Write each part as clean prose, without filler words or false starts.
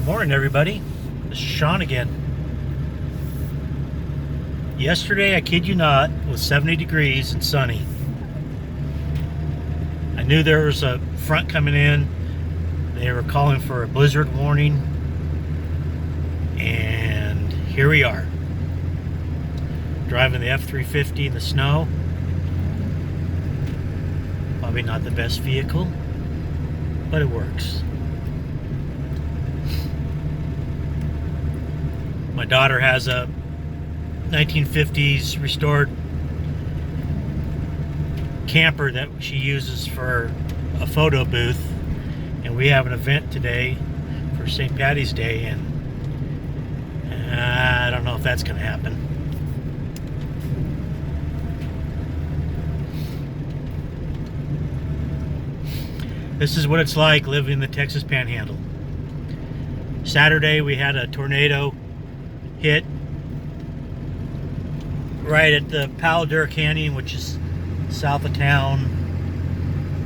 Morning, everybody. This is Sean again. Yesterday, I kid you not, was 70 degrees and sunny. I knew there was a front coming in. They were calling for a blizzard warning. And here we are. Driving the F-350 in the snow. Probably not the best vehicle, but it works. My daughter has a 1950s restored camper that she uses for a photo booth, and we have an event today for St. Patty's Day, and I don't know if that's going to happen. This is what it's like living in the Texas Panhandle. Saturday we had a tornado hit right at the Palo Duro Canyon, which is south of town.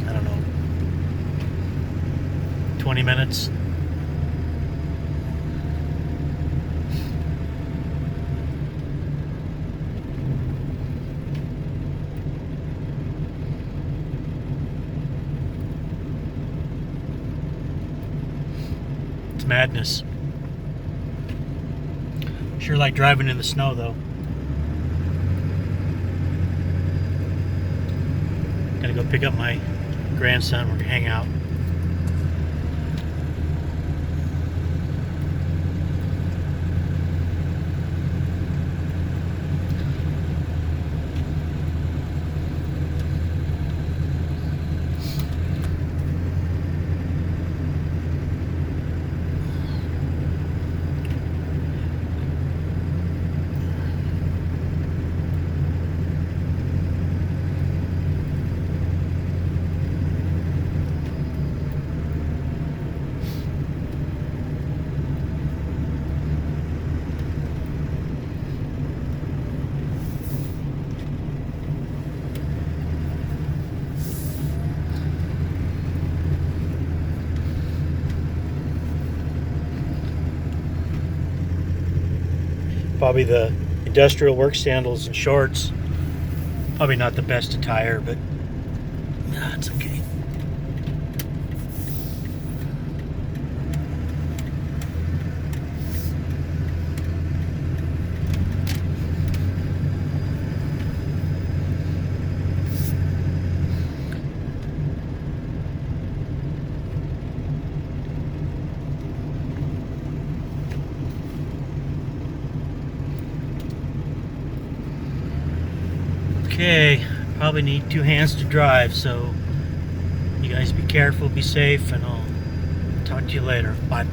I don't know, 20 minutes. It's madness. Sure like driving in the snow, though. Gotta go pick up my grandson. We're gonna hang out. Probably the industrial work sandals and shorts. Probably not the best attire, but it's okay. Okay, probably need two hands to drive, so you guys be careful, be safe, and I'll talk to you later. Bye.